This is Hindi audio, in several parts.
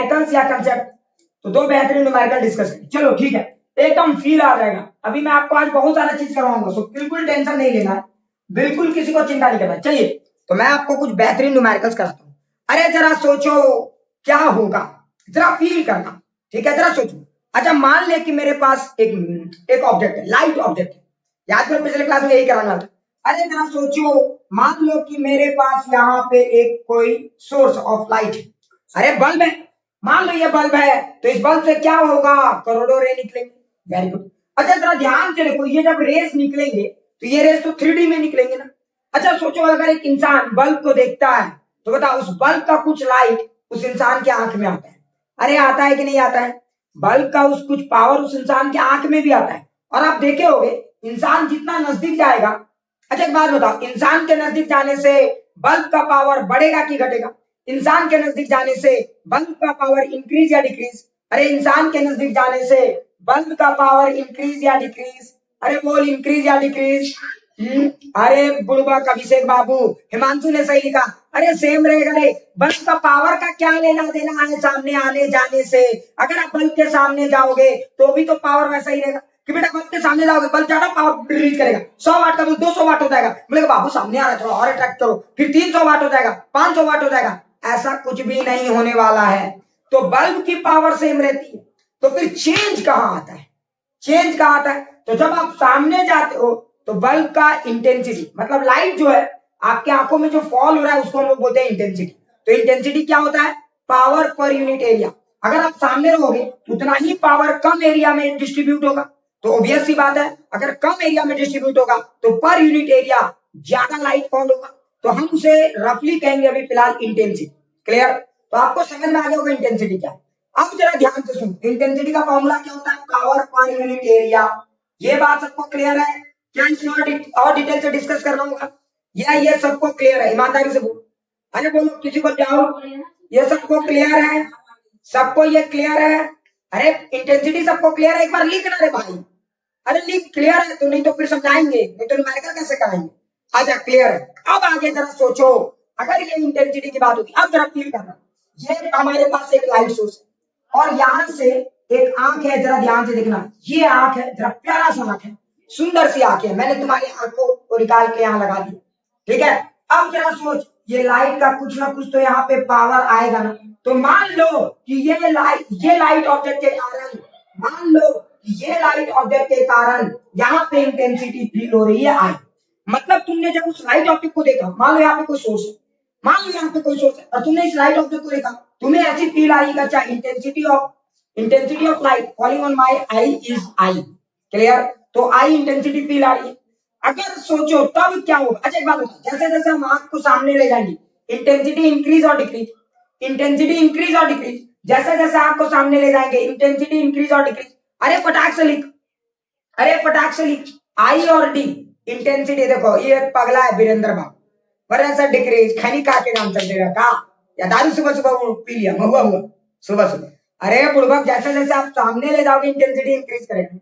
न्यूमेरिकल्स या कंसेप्ट, तो 2 बेहतरीन न्यूमेरिकल डिस्कस करें। चलो ठीक है, एकदम फील आ जाएगा। अभी मैं आपको आज बहुत सारा चीज करवाऊंगा, सो बिल्कुल टेंशन नहीं लेना है, बिल्कुल किसी को चिंता नहीं करना। चलिए तो मैं आपको कुछ बेहतरीन न्यूमेरिकल्स कराता हूँ। अरे जरा सोचो क्या होगा, जरा फील करना, ठीक है, जरा सोचो। अच्छा मान ले कि मेरे पास एक ऑब्जेक्ट है, लाइट ऑब्जेक्ट है, याद करो पिछले क्लास में यही कराना था। अरे जरा सोचो, मान लो कि मेरे पास यहाँ पे एक कोई सोर्स ऑफ लाइट है, अरे बल्ब है, मान लो ये बल्ब है, तो इस बल्ब से क्या होगा, करोड़ों रे निकलेंगे। Very good. अच्छा जरा ध्यान से देखो, ये जब रेस निकलेंगे तो ये रेस तो 3D में निकलेंगे ना। अच्छा सोचो अगर एक इंसान बल्ब को देखता है तो बता उस बल्ब का कुछ लाइट उस इंसान के आंख में आता है, अरे आता है कि नहीं आता है, बल्ब का उस कुछ पावर उस इंसान के आंख में भी आता है। और आप देखे होंगे इंसान जितना नजदीक जाएगा, अच्छा एक बात बताओ, इंसान के नजदीक जाने से बल्ब का पावर बढ़ेगा कि घटेगा, इंसान के नजदीक जाने से बल्ब का पावर इंक्रीज या डिक्रीज, अरे इंसान के नजदीक जाने से बल्ब का पावर इंक्रीज या डिक्रीज, अरे बोल इंक्रीज या डिक्रीज। अरे बुड़बक अभिषेक बाबू, हिमांशु ने सही लिखा, अरे सेम रहेगा रे, बल्ब का पावर का क्या लेना देना है सामने आने जाने से, अगर आप बल्ब के सामने जाओगे तो भी तो पावर वैसा ही रहेगा कि बेटा बल्ब के सामने जाओगे बल्ब ज्यादा पावर रिलीज करेगा, 100 वाट का बल्ब 200 वाट हो जाएगा, बोलेगा बाबू सामने आ रहा है थोड़ा और अट्रैक्ट करो, फिर 300 वाट हो जाएगा, 500 वाट हो जाएगा, ऐसा कुछ भी नहीं होने वाला है। तो बल्ब की पावर सेम रहती है, तो फिर चेंज कहाँ आता है, चेंज कहाँ आता है, तो जब आप सामने जाते हो तो बल्ब का इंटेंसिटी, मतलब लाइट जो है आपके आंखों में जो फॉल हो रहा है उसको हम लोग बोलते हैं इंटेंसिटी। तो इंटेंसिटी क्या होता है, पावर पर यूनिट एरिया। अगर आप सामने रहोगे तो उतना ही पावर कम एरिया में डिस्ट्रीब्यूट होगा, तो ऑब्वियस सी बात है अगर कम एरिया में डिस्ट्रीब्यूट होगा तो पर यूनिट एरिया ज्यादा लाइट फॉल होगा, तो हम उसे रफली कहेंगे अभी फिलहाल इंटेंसिटी। क्लियर, तो आपको समझ में आ गया होगा इंटेंसिटी क्या है। अब जरा ध्यान से सुन, इंटेंसिटी का फॉर्मूला क्या होता है, पावर पर यूनिट एरिया। ये बात सबको क्लियर है, क्या इसमें और डिटेल से डिस्कस करना होगा, या ये सबको क्लियर है, ईमानदारी से बोलो, अरे बोलो किसी को डाउट, ये सबको क्लियर है, सबको ये क्लियर है, अरे इंटेंसिटी सबको क्लियर है, एक बार लिखना रे भाई, अरे लिख क्लियर है, तो नहीं तो फिर समझाएंगे, नहीं तो न्यूमेरिकल कैसे कराएंगे। अच्छा क्लियर है, अब आगे जरा सोचो, अगर ये इंटेंसिटी की बात होती, अब जरा फील करना, ये हमारे पास एक लाइट सोर्स है और यहां से एक आंख है, जरा ध्यान से देखना, ये आंख है, जरा प्यारा सा आंख है, सुंदर सी आंख है, मैंने तुम्हारी आंखों को निकाल के यहाँ लगा दी, ठीक है। अब जरा सोच, ये लाइट का कुछ ना कुछ तो यहाँ पे पावर आएगा ना, तो मान लो कि ये लाइट ऑब्जेक्ट के कारण, मान लो कि ये लाइट ऑब्जेक्ट के कारण यहाँ पे इंटेंसिटी फील हो रही है आई, मतलब तुमने जब उस लाइट ऑब्जेक्ट को देखा, मान लो यहाँ पे कोई सोर्स है, मान लो यहाँ पे कोई सोर्स है और तुमने इस लाइट ऑब्जेक्ट को देखा, तुम्हें ऐसी फील आ रही है अच्छा intensity of light falling on my I is I. Clear, तो आई इंटेंसिटी फील आ रही है। अगर सोचो तब क्या होगा, अच्छा एक बात बताओ, जैसे जैसे हम आंख को सामने ले जाएंगे इंटेंसिटी इंक्रीज और डिक्रीज, इंटेंसिटी इंक्रीज और डिक्रीज, जैसे जैसे आंख को सामने ले जाएंगे इंटेंसिटी इंक्रीज और डिक्रीज। अरे फटाक से लिख, अरे फटाक से लिख, आई और डी इंटेंसिटी, देखो ये पगला है वीरेंद्र बाबू, वरना सर डिक्रीज खैनी का के नाम चल देगा का, या दारू सुबह सुबह पी लिया महुआ हुआ सुबह सुबह, अरे बुड़बक जैसे जैसे आप सामने ले जाओगे इंटेंसिटी इंक्रीज करेगा।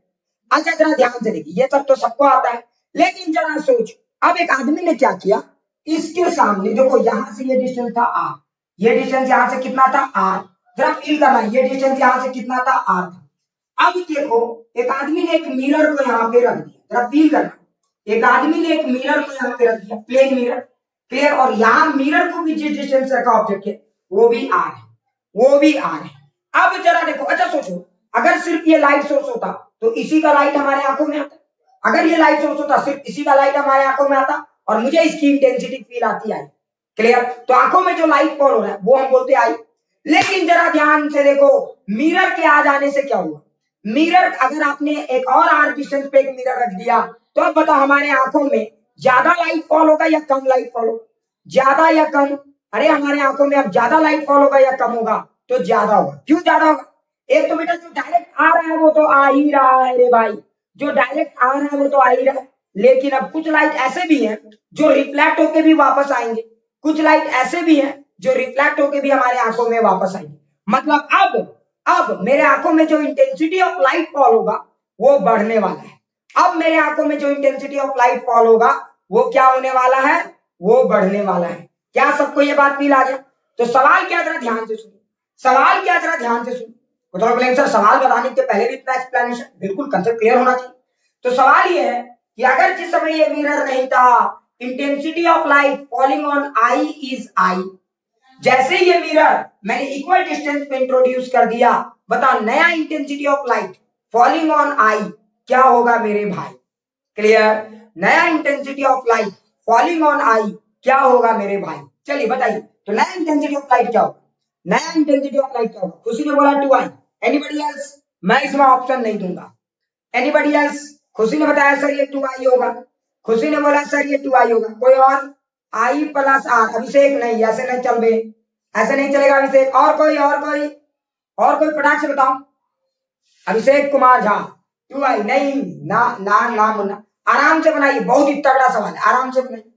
अच्छा जरा ध्यान से देखिए, ये सब तो सबको आता है, लेकिन जरा सोच, अब एक आदमी ने क्या किया, इसके सामने देखो यहां से ये डिस्टेंस था आर, ये डिस्टेंस यहां से कितना था आर, जरा फील करना, ये डिस्टेंस यहां से कितना था आर था। अब देखो एक आदमी ने एक मिरर को यहाँ पे रख दिया, जरा फील करना, एक आदमी ने एक मिरर को यहाँ पे रख दिया, प्लेन मिरर, क्लियर, और यहाँ मिरर को भी जिस डिस्टेंस रखा ऑब्जेक्ट है वो भी आर है, वो भी आर है। अब जरा देखो, अच्छा सोचो अगर सिर्फ ये लाइट सोर्स होता तो इसी का लाइट हमारे आंखों में आता, अगर ये लाइट सोर्स होता सिर्फ इसी का लाइट हमारे आंखों में आता और मुझे इसकी इंटेंसिटी फील आती आई। क्लियर, तो आंखों में जो लाइट फॉल हो रहा है वो हम बोलते आई। लेकिन जरा ध्यान से देखो, मिरर के आ जाने से क्या हुआ, मिरर अगर आपने एक और आर डिस्टेंस पे एक मिरर रख दिया तो अब बताओ हमारे आंखों में ज्यादा लाइट फॉल होगा या कम लाइट फॉल होगा, ज्यादा या कम, अरे हमारे आंखों में अब ज्यादा लाइट फॉल होगा या कम होगा, तो ज्यादा होगा। क्यों ज्यादा होगा, एक तो बेटा जो डायरेक्ट आ रहा है वो तो आ ही रहा है रे भाई, जो डायरेक्ट आ रहा है वो तो आ ही रहा है, लेकिन अब कुछ लाइट ऐसे भी हैं जो रिफ्लेक्ट होके भी वापस आएंगे, कुछ लाइट ऐसे भी हैं जो रिफ्लेक्ट होके भी हमारे आंखों में वापस आएंगे, मतलब अब मेरे आंखों में जो इंटेंसिटी ऑफ लाइट फॉल होगा वो बढ़ने वाला है, अब मेरे आंखों में जो इंटेंसिटी ऑफ लाइट फॉल होगा वो क्या होने वाला है, वो बढ़ने वाला है। क्या सबको ये बात फील आ गया, तो सवाल क्या, जरा ध्यान से सुनिए, सवाल क्या, जरा ध्यान से सुन। तो थोड़ा बोलेंगे सर सवाल बताने के पहले भी इतना एक्सप्लेनेशन, बिल्कुल कंसेप्ट क्लियर होना चाहिए। तो सवाल ये है कि अगर जिस समय ये मिरर नहीं था, intensity of light falling on I is I. जैसे ये मिरर मैंने इक्वल डिस्टेंस पे इंट्रोड्यूस कर दिया, बताओ नया intensity of light falling on आई क्या होगा मेरे भाई? क्लियर? नया intensity of light falling on आई क्या होगा मेरे भाई? चलिए बताइए, तो नया इंटेंसिटी ऑफ लाइट क्या होगा? नया इंटेंसिटी ऑफ लाइट क्या होगा? खुशी ने बोला 2i। Anybody else? मैं इसमें ऑप्शन नहीं दूंगा। Anybody else? खुशी ने बताया सर ये 2i होगा। खुशी ने बोला सर ये 2i होगा। कोई और? i plus are. अभिषेक नहीं, ऐसे नहीं चल बे, ऐसे नहीं चलेगा अभिषेक। और कोई? और कोई फटाक से बताओ। अभिषेक कुमार झा 2i नहीं ना ना ना मुन्ना, आराम से बनाइए, बहुत ही तगड़ा सवाल है, आराम से बनाइए।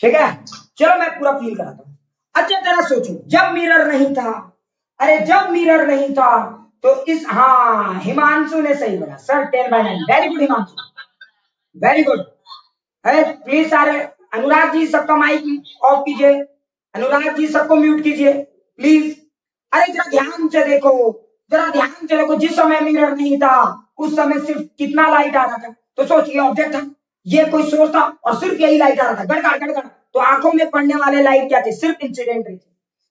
ठीक है, चलो मैं पूरा फील कराता हूं। अच्छा जरा सोचो, जब मिरर नहीं था, अरे जब मिरर नहीं था तो इस, हाँ हिमांशु ने सही बोला sir 10/9। Very good Himanshu, very good. अरे प्लीज सारे, अनुराग जी सबका माइक ऑफ कीजिए, अनुराग जी सबको म्यूट कीजिए प्लीज। अरे जरा ध्यान से देखो, जरा ध्यान से देखो, जिस समय मिरर नहीं था उस समय सिर्फ कितना लाइट आ रहा था? तो सोचिए ऑब्जेक्ट था, ये कोई सोर्स था और सिर्फ यही लाइट आ रहा था, गड़गड़ गड़गड़। तो आंखों में पड़ने वाले लाइट क्या थे? सिर्फ इंसिडेंट रे थे,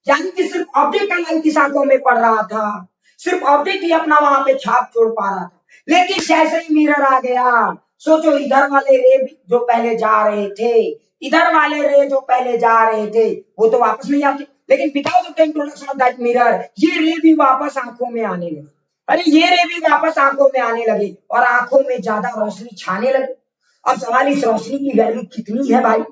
यानी कि सिर्फ ऑब्जेक्ट का लाइट इस आंखों में पड़ रहा था, सिर्फ ऑब्जेक्ट ही अपना वहां पे छाप छोड़ पा रहा था। लेकिन जैसे ही मिरर आ गया, सोचो इधर वाले रे जो पहले जा रहे थे, इधर वाले रे जो पहले जा रहे थे, वो तो वापस नहीं आते, लेकिन because of the introduction of that mirror ये रे भी वापस आंखों में आने लगे। अरे ये रे भी वापस आंखों में आने लगे और आंखों में ज्यादा रोशनी छाने लगी। अब सवाल, इस रोशनी की वैल्यू कितनी है भाई?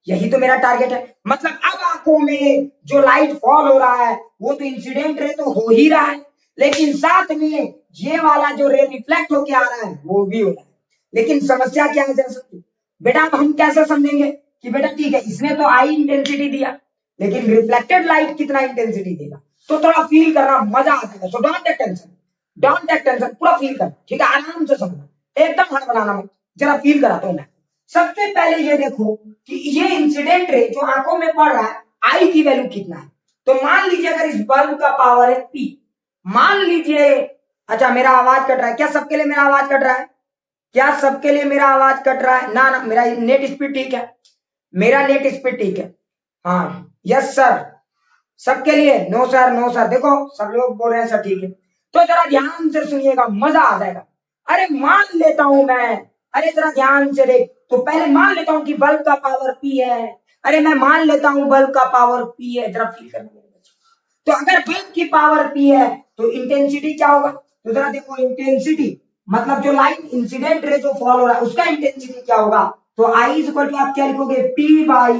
यही तो मेरा टारगेट है। मतलब अब आंखों में जो लाइट फॉल हो रहा है वो तो इंसिडेंट रे तो हो ही रहा है, लेकिन साथ में ये वाला जो रे रिफ्लेक्ट होके आ रहा है वो भी हो रहा है। लेकिन समस्या क्या है जरा समझो बेटा, अब हम कैसे समझेंगे कि बेटा ठीक है इसने तो आई इंटेंसिटी दिया, लेकिन रिफ्लेक्टेड लाइट कितना इंटेंसिटी देगा? तो थोड़ा फील करना, मजा आ जाएगा। So don't take tension, don't take tension, पूरा फील कर, ठीक है? आराम से समझना, एकदम हड़बड़ाना मत, जरा फील कराता हूं मैं। सबसे पहले ये देखो कि ये इंसिडेंट रे जो आंखों में पड़ रहा है, आई की वैल्यू कितना है? तो मान लीजिए अगर इस बल्ब का पावर है पी, मान लीजिए, अच्छा मेरा आवाज कट रहा है क्या? सबके लिए मेरा आवाज कट रहा है क्या? सबके लिए मेरा आवाज कट रहा है? ना ना, मेरा नेट स्पीड ठीक है, मेरा नेट स्पीड ठीक है। हाँ यस सर, सबके लिए नो सर, नो सर। देखो सब लोग बोल रहे हैं सर ठीक है। तो जरा ध्यान से सुनिएगा, मजा आ जाएगा। अरे मान लेता हूं मैं, अरे जरा ध्यान से देख, तो पहले मान लेता हूं कि बल्ब का पावर पी है। अरे मैं मान लेता हूं बल्ब का पावर पी है, जरा फील करना मेरे बच्चे। तो अगर बल्ब की पावर पी है तो इंटेंसिटी क्या होगा? तो जरा देखो, इंटेंसिटी मतलब जो लाइट इंसिडेंट रे जो फॉल हो रहा है उसका इंटेंसिटी क्या होगा? तो आई इज इक्वल टू, आप क्या लिखोगे? P by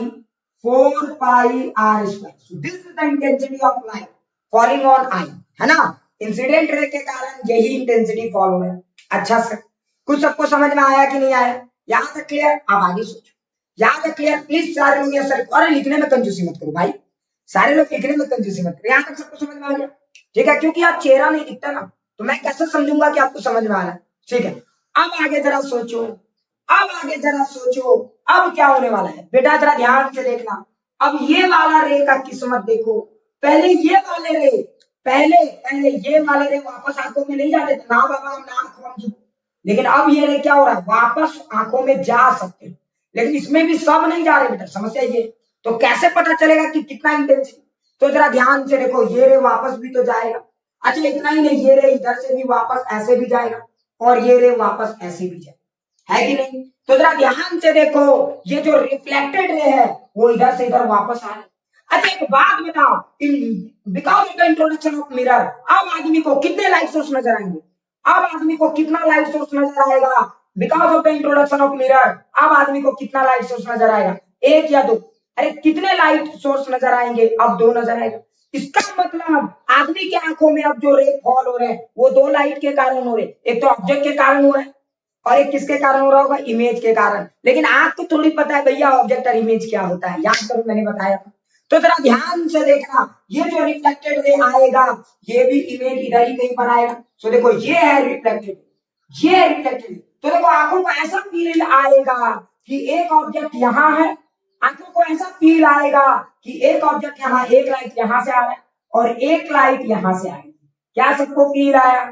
4πr²। This is the intensity of light falling on आई, है ना? इंसिडेंट रे के कारण यही इंटेंसिटी फॉल हो रहा है। अच्छा सर, कुछ सबको समझ में आया कि नहीं आया? यहां तक क्लियर? अब आगे सोचो, यहां तक क्लियर? प्लीज सारे लोग ये सर, अरे लिखने में कंजूसी मत करो भाई, सारे लोग लिखने में कंजूसी मत करो। यहां तक सबको समझ में आ गया? ठीक है, क्योंकि आप चेहरा नहीं दिखता ना, तो मैं कैसे समझूंगा कि आपको समझ में आ रहा है? ठीक है, अब आगे जरा सोचो, अब आगे जरा सोचो, अब क्या होने वाला है बेटा? जरा ध्यान से देखना। अब ये वाला रे का किस्मत देखो, पहले ये वाले रे, पहले पहले ये वाले रे वापस आंखों में नहीं जाते थे ना बाबा, हम नाम खोम, लेकिन अब ये रे क्या हो रहा है? वापस आंखों में जा सकते हैं, लेकिन इसमें भी सब नहीं जा रहे बेटा, समस्या ये। तो कैसे पता चलेगा कि कितना इंटेंसिटी? तो जरा ध्यान से देखो, ये रे वापस भी तो जाएगा। अच्छा इतना ही नहीं, ये रे इधर से भी वापस ऐसे भी जाएगा और ये रे वापस ऐसे भी जाएगा, है कि नहीं? तो जरा ध्यान से देखो, ये जो रिफ्लेक्टेड रे है वो इधर से इधर वापस आ रहा है। अच्छा एक बात बताओ, because of the introduction of mirror अब आदमी को कितने लाइट सोर्स नजर आएंगे? अब आदमी को कितना लाइट सोर्स नजर आएगा? Because of the introduction of mirror अब आदमी को कितना लाइट सोर्स नजर आएगा? एक या दो? अरे कितने लाइट सोर्स नजर आएंगे? अब दो नजर आएगा। इसका मतलब आदमी के आंखों में अब जो रे फॉल हो रहे हैं वो दो लाइट के कारण हो रहे हैं, एक तो ऑब्जेक्ट के कारण हो रहा है और एक किसके कारण हो रहा होगा? इमेज के कारण। लेकिन आंख को थोड़ी पता है भैया ऑब्जेक्ट और इमेज क्या होता है, याद करो मैंने बताया था। तो जरा ध्यान से देखना, ये जो रिफ्लेक्टेड रे आएगा ये भी इमेज इधर ही कहीं पर आएगा। तो देखो ये है रिफ्लेक्टेड, ये है रिफ्लेक्टेड। तो देखो आंखों को ऐसा फील आएगा कि एक ऑब्जेक्ट यहाँ है आंखों को ऐसा फील आएगा कि एक ऑब्जेक्ट यहाँ, एक लाइट यहां से आ रहा है और एक लाइट यहां से आ रही है। क्या सबको फील आया?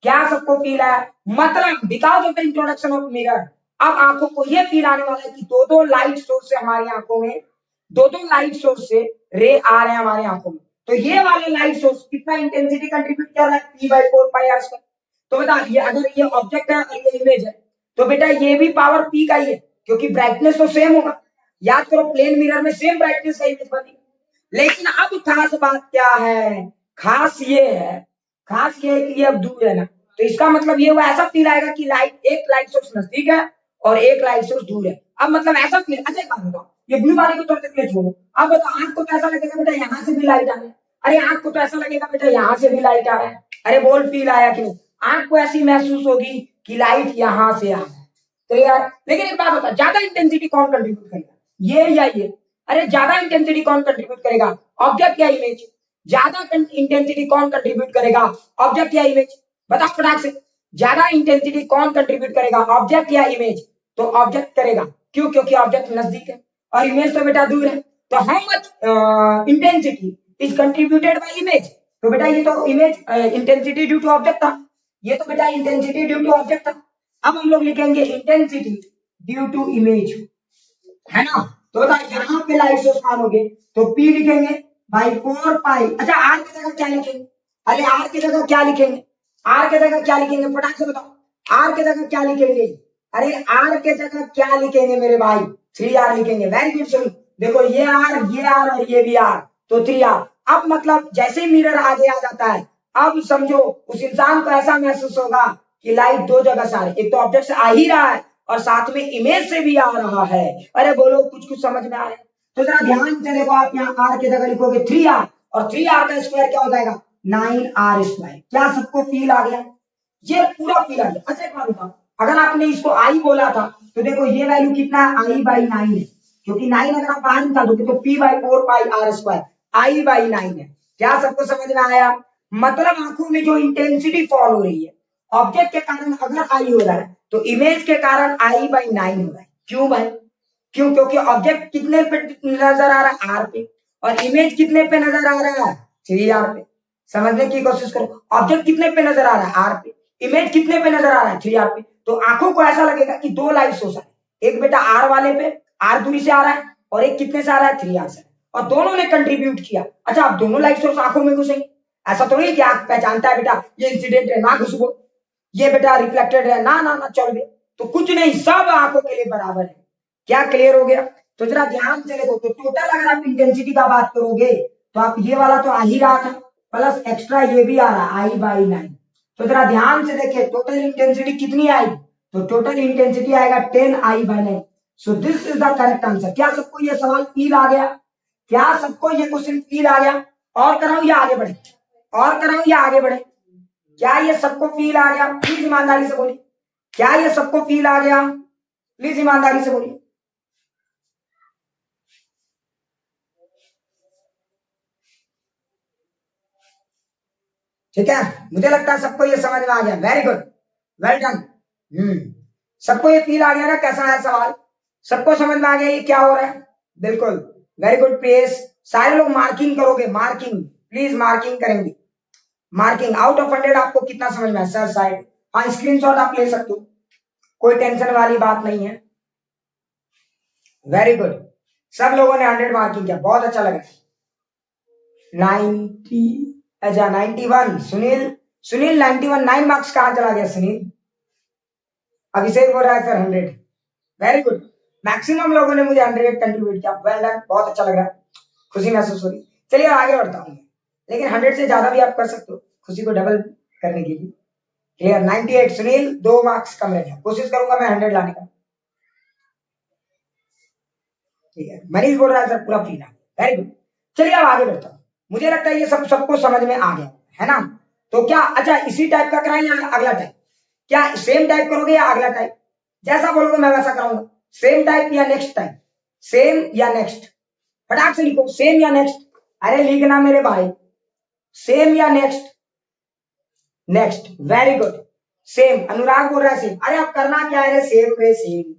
क्या सबको फील आया? मतलब because of the introduction of mirror अब आंखों को ये फील आने वाला है कि दो दो लाइट सोर्स से हमारी आंखों में, दो दो लाइट सोर्स से रे आ रहे हैं हमारी आंखों में। तो ये वाले लाइट सोर्स कितना इंटेंसिटी कंट्रीब्यूट कर रहा है? P/4 pi r²। तो बता, ये अगर ये ऑब्जेक्ट है और ये इमेज है तो बेटा ये भी पावर P का ही है, क्योंकि ब्राइटनेस तो सेम होगा। याद करो, प्लेन मिरर में सेम ब्राइटनेस का इमेज बनी। लेकिन अब खास बात क्या है? खास ये है, खास ये है कि ये अब दूर है ना, तो इसका मतलब ये हुआ, ऐसा फील आएगा कि लाइट, एक लाइट सोर्स नजदीक है और एक लाइट सोर्स दूर है। अब मतलब ऐसा फील, अच्छा एक बात बताओ, ये ब्लू वाले को थोड़ी देर के लिए छोड़ो, अब बताओ आंख को तो ऐसा लगेगा बेटा यहाँ से भी लाइट आ रहा है, अरे आंख को तो ऐसा लगेगा बेटा यहाँ से भी लाइट आ रहा है। अरे बोल, फील आया कि नहीं? आंख को ऐसी महसूस होगी कि लाइट यहाँ से आ रहा है। तो यार, लेकिन एक बात बता, ज्यादा इंटेंसिटी कौन कंट्रीब्यूट करेगा, ये या ये? अरे ज्यादा इंटेंसिटी कौन कंट्रीब्यूट करेगा, ऑब्जेक्ट या इमेज? ज्यादा इंटेंसिटी कौन कंट्रीब्यूट करेगा, ऑब्जेक्ट या इमेज? बताओ फटाक से, ज्यादा इंटेंसिटी कौन कंट्रीब्यूट करेगा, ऑब्जेक्ट या इमेज? तो ऑब्जेक्ट करेगा। क्यों? क्योंकि ऑब्जेक्ट नजदीक है और इमेज तो बेटा दूर है। तो how much intensity is contributed by image? तो बेटा ये तो image intensity due to object था, ये तो बेटा इंटेंसिटी ड्यू टू ऑब्जेक्ट था। अब हम लोग लिखेंगे इंटेंसिटी ड्यू टू इमेज, है ना? तो बता, यहाँ पे लाइट सोर्स मानोगे तो P लिखेंगे बाई 4 पाई। अच्छा, R की जगह क्या लिखेंगे? अरे R की जगह क्या लिखेंगे? R की जगह क्या लिखेंगे, फटाक से बताओ। R की जगह क्या लिखेंगे? अरे R की जगह क्या लिखेंगे मेरे भाई? 3R लिखेंगे। Very good. सुन, देखो ये R और ये भी R, तो 3R। अब मतलब जैसे ही मिरर आगे आ जाता है, अब समझो उस इंसान को ऐसा महसूस होगा कि लाइट दो जगह से आ रही है, एक तो ऑब्जेक्ट से आ ही रहा है और साथ में इमेज से भी आ रहा है। अरे बोलो, कुछ कुछ समझ में आ रहा है? तो जरा ध्यान से देखो, आप यहाँ आर की जगह लिखोगे 3R और 3R का स्क्वायर क्या हो जाएगा? 9R²। क्या सबको फील आ गया? ये पूरा फील आ गया। अच्छा एक बात बताओ, अगर आपने इसको आई बोला था तो देखो ये वैल्यू कितना है? I/9 है, क्योंकि 9 अगर आप बाहर निकालोगे तो P/4 pi r², I/9 है। क्या सबको समझ में आया? मतलब आंखों में जो इंटेंसिटी फॉल हो रही है ऑब्जेक्ट के कारण, अगर आई हो रहा है तो इमेज के कारण I/9 हो रहा है। क्यों भाई? क्यों? क्योंकि ऑब्जेक्ट कितने पे नजर आ रहा है? आर पे, और इमेज कितने पे नजर आ रहा है? 3R पे। समझने की कोशिश करो, ऑब्जेक्ट कितने पे नजर आ रहा है? आर पे। इमेज कितने पे नजर आ रहा है? 3R पे। तो आंखों को ऐसा लगेगा कि दो लाइट सोर्स है, एक बेटा आर वाले पे, आर दूरी से आ रहा है, और एक कितने से आ रहा है? 3R से, और दोनों ने कंट्रीब्यूट किया। अच्छा, अब दोनों लाइट सोर्स आंखों में घुसेंगे, ऐसा तो नहीं कि आंख पहचानता है बेटा ये इंसिडेंट है ना घुसबो, ये बेटा रिफ्लेक्टेड है ना ना ना चल बे, तो कुछ नहीं, सब आंखों के लिए बराबर है। क्या क्लियर हो गया? तो जरा ध्यान से देखो, तो टोटल अगर आप इंटेंसिटी का बात करोगे तो आप ये वाला तो आ ही रहा था, प्लस एक्स्ट्रा ये भी आ रहा I/9। तो जरा ध्यान से देखिए, टोटल इंटेंसिटी कितनी आएगी? तो टोटल इंटेंसिटी आएगा 10I/9। So this is the correct answer. क्या सबको ये सवाल फील आ गया? क्या सबको ये क्वेश्चन फील आ गया? और कराऊं या आगे बढ़े? और कराऊं या आगे बढ़े? क्या ये सबको फील आ गया? प्लीज ईमानदारी से बोलिए, क्या ये सबको फील आ गया? प्लीज ईमानदारी से बोलिए। ठीक है, मुझे लगता है सबको ये समझ में आ गया। Very good, well done. सबको ये फील आ गया ना कैसा है सवाल? सबको समझ में आ गया ये क्या हो रहा है? बिल्कुल, वेरी गुड प्रियेश। सारे लोग मार्किंग करोगे, मार्किंग, प्लीज मार्किंग करेंगे। मार्किंग आउट ऑफ 100 आपको कितना समझ में आया? सर साइड, हाँ स्क्रीनशॉट आप ले सकते हो, कोई टेंशन वाली बात नहीं है। वेरी गुड, सब लोगों ने 100 मार्किंग किया, बहुत अच्छा लगा। 90, अच्छा 91, सुनील, सुनील 91, 9 मार्क्स कहां चला गया सुनील? अभिषेक बोल रहा है सर 100। वेरी गुड, मैक्सिमम लोगों ने मुझे 100 कंट्रीब्यूट किया। वेल डन, बहुत अच्छा लग रहा है, खुशी महसूस हो रही। चलिए आगे बढ़ता हूँ, लेकिन 100 से ज्यादा भी आप कर सकते हो खुशी को डबल करने के लिए। क्लियर? 98 सुनील, 2 मार्क्स कम रह गया, कोशिश करूंगा मैं 100 लाने का। ठीक है, मनीष बोल रहा है सर पूरा फ्री ना। वेरी गुड, चलिए अब आगे बढ़ता हूँ। मुझे लगता है ये सब सबको समझ में आ गया है ना? तो क्या, अच्छा इसी टाइप का कराएं या अगला टाइप? क्या सेम टाइप करोगे या अगला टाइप? जैसा बोलोगे मैं वैसा कराऊंगा। सेम टाइप या नेक्स्ट टाइप? सेम या नेक्स्ट? फटाक से लिखो, सेम या नेक्स्ट। अरे लिखना मेरे भाई, सेम या next? Next, very good. Same, Anurag बोल रहा है सेम। अरे अब करना क्या है रे, सेम रे सेम,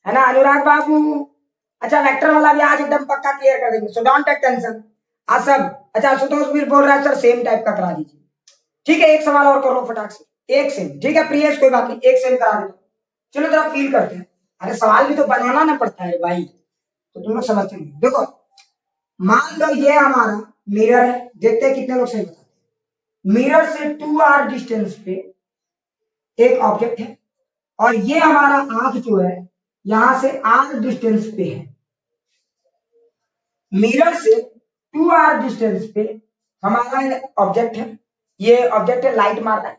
है ना अनुराग बाबू? अच्छा वेक्टर वाला भी आज एकदम पक्का क्लियर कर देंगे, सो डोंट टेक टेंशन। सब अच्छा आशुतोष भी बोल रहा है सर सेम टाइप का करा दीजिए। ठीक है, एक सवाल और कर लो फटाक से, एक सेम। ठीक है प्रियेश, कोई बात नहीं, एक सेम करा दो। चलो जरा फील करते हैं। अरे सवाल भी तो बनाना ना पड़ता है भाई, तो तुम लोग समझते नहीं। देखो मान लो ये हमारा मिरर है, देखते हैं कितने लोग सही बताते हैं। मिरर से 2r डिस्टेंस पे एक ऑब्जेक्ट है, और ये हमारा आंख जो है यहां से r डिस्टेंस पे है। मिरर से 2r डिस्टेंस पे हमारा ऑब्जेक्ट है, ये ऑब्जेक्ट है, लाइट मार रहा है,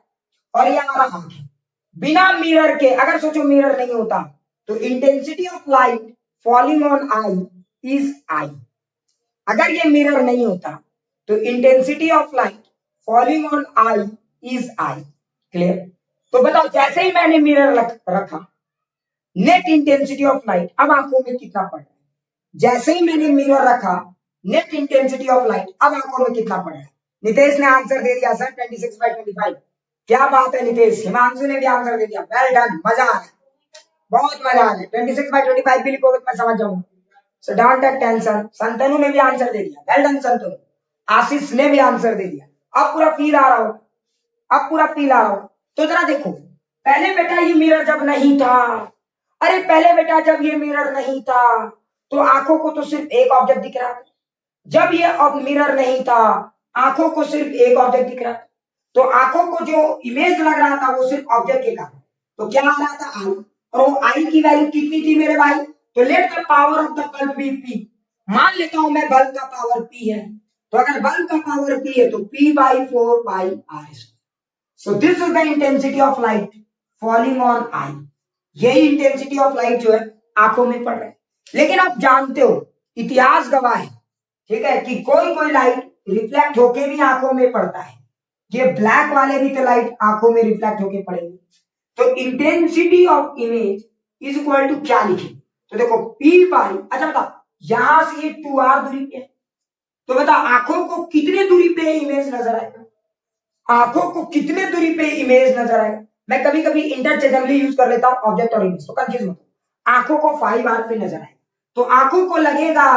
और ये हमारा आंख है। बिना मिरर के अगर सोचो मिरर नहीं होता तो intensity of light falling on I is I. अगर ये मिरर नहीं होता तो intensity of light falling on I is I. Clear? तो बताओ जैसे ही मैंने मिरर रखा, नेट इंटेंसिटी ऑफ लाइट अब आंखों में कितना पड़ रहा है। जैसे ही मैंने मिरर रखा, नेट इंटेंसिटी ऑफ लाइट अब आंखों में कितना पड़ रहा है। नितेश ने आंसर दे दिया सर 26/25। क्या बात है नितेश, हिमांशु ने भी आंसर दे दिया, वेल डन, मजा आ रहा है, बहुत मजा आ रहा है। 26/25 भी लिखोगे तो मैं समझ जाऊंगा, so don't take tension. Santanu ने भी आंसर दे दिया, वेल डन संतनु। आशीष ने भी आंसर दे दिया। अब पूरा फील आ रहा हो, अब पूरा फील आ रहा हो। तो जरा देखो, पहले बेटा ये मिरर जब नहीं था, अरे पहले बेटा जब ये मिरर नहीं था तो आंखों को तो सिर्फ एक ऑब्जेक्ट दिख रहा था। जब ये मिरर नहीं था, आंखों को सिर्फ एक ऑब्जेक्ट दिख रहा था, तो आंखों को जो इमेज लग रहा था वो सिर्फ ऑब्जेक्ट के कारण। तो क्या आ रहा था आई, और वो आई की वैल्यू कितनी थी मेरे भाई। तो let the power of the bulb be P. मान लेता हूं मैं बल्ब का पावर पी है, तो अगर बल्ब का पावर पी है तो p/4 pi R square. So this is the intensity of light falling on I. यही इंटेंसिटी ऑफ लाइट जो है आंखों में पड़ रहा है। लेकिन आप जानते हो, इतिहास गवाह है, ठीक है, कि कोई कोई लाइट रिफ्लेक्ट होके भी आंखों में पड़ता है। ये ब्लैक वाले भी तो लाइट आंखों में रिफ्लेक्ट होके पड़ेंगे। तो intensity of image is equal to क्या लिखे, तो देखो p बाई, अच्छा बताओ यहां से ये 2r दूरी पे है, तो बताओ आंखों को कितने दूरी पे इमेज नजर आएगा। आंखों को कितने दूरी पे इमेज नजर आएगा। मैं कभी कभी इंटरचेंजेबली यूज कर लेता हूं ऑब्जेक्ट और इमेज, तो कंफ्यूज मत। आंखों को 5r पे नजर आएगा, तो आंखों को लगेगा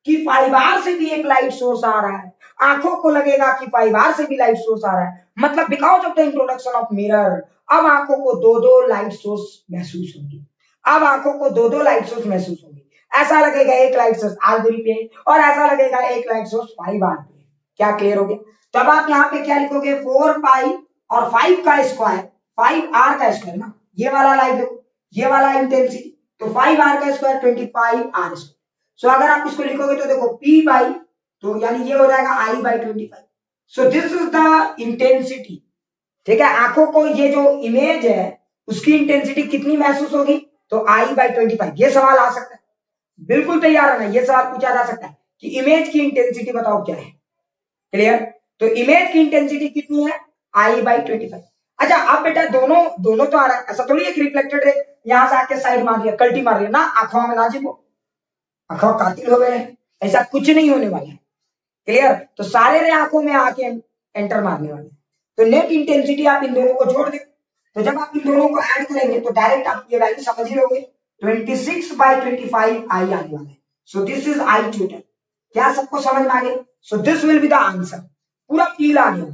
कि 5r से भी एक लाइट सोर्स आ रहा है, आंखों को लगेगा कि 5r से भी लाइट सोर्स आ रहा है। मतलब because of the introduction of mirror अब आंखों को दो दो लाइट सोर्स महसूस होंगी। अब आंखों को दो दो लाइट सोर्स महसूस होंगी। ऐसा लगेगा एक लाइट सोर्स r दूरी पे है, और ऐसा लगेगा एक लाइट सोर्स 5r पे। क्या क्लियर हो गया? तब आप यहाँ पे क्या लिखोगे, 4 पाई और 5 का स्क्वायर, 5r का स्क्वायर ना, ये वाला लाइट देखो, ये वाला इंटेंसिटी, तो 5r का स्क्वायर 25r स्क्वायर। सो अगर आप इसको लिखोगे तो देखो p बाई, तो यानी ये हो जाएगा I/25। So this is the intensity. ठीक है, आंखों को ये जो इमेज है उसकी इंटेंसिटी कितनी महसूस होगी, तो I/25। ये सवाल आ सकता है, बिल्कुल तैयार है ना, ये सवाल पूछा जा सकता है कि इमेज की इंटेंसिटी बताओ क्या है। क्लियर? तो इमेज की इंटेंसिटी कितनी है, I/25। अच्छा अब बेटा दोनों दोनों तो आ रहा है, ऐसा थोड़ी एक रिफ्लेक्टेड रे यहां से आके साइड मार दिया, कल्टी मार दिया ना, आंखों में ना जीवो, आंखों कातिल हो गए, ऐसा कुछ नहीं होने वाला है। क्लियर? तो सारे रे आंखों में आके एंटर मारने वाले। तो नेट इंटेंसिटी आप इन दोनों को जोड़ दे, तो जब आप इन दोनों को ऐड करेंगे तो डायरेक्ट आप ये वैल्यू समझ ही लोगे, 26/25 आई आने वाला है। सो दिस इज आई टोटल। क्या सबको समझ में आ गया? So this will be the answer. पूरा फील आ गया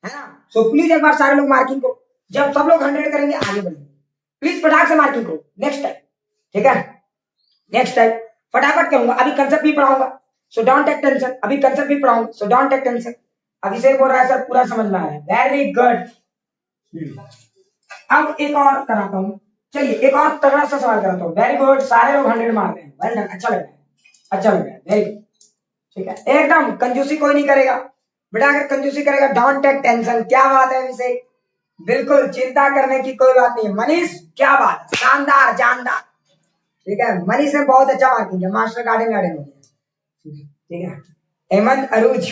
है ना? सो प्लीज एक बार सारे लोग मार्किंग करो, जब सब लोग 100 करेंगे आगे बढ़ेंगे। प्लीज फटाक से मार्किंग करो नेक्स्ट टाइम। ठीक है, नेक्स्ट टाइम फटाफट करूंगा, अभी कंसेप्ट भी पढ़ाऊंगा, सो डोंट टेक टेंशन। अभी कंसेप्ट भी पढ़ाऊंगा, सो डोंट टेक टेंशन। अभिषेक बोल रहा है सर पूरा समझ में आ रहा है, वेरी गुड। अब एक और कराता हूँ, चलिए एक और तगड़ा सा सवाल कराता हूँ। वेरी गुड, सारे लोग 100 मार रहे हैं, वेल डन, अच्छा लग रहा है, अच्छा लग रहा है, वेरी गुड। ठीक है, एकदम कंजूसी कोई नहीं करेगा बेटा, अगर कंजूसी करेगा डोंट टेक टेंशन। क्या बात है अभिषेक, बिल्कुल चिंता करने की कोई बात नहीं है। मनीष क्या बात, शानदार जानदार। ठीक है, मनीष ने बहुत अच्छा मार्किंग है, मास्टर गार्डन गार्डन हो गया। ठीक है, हेमंत अरूज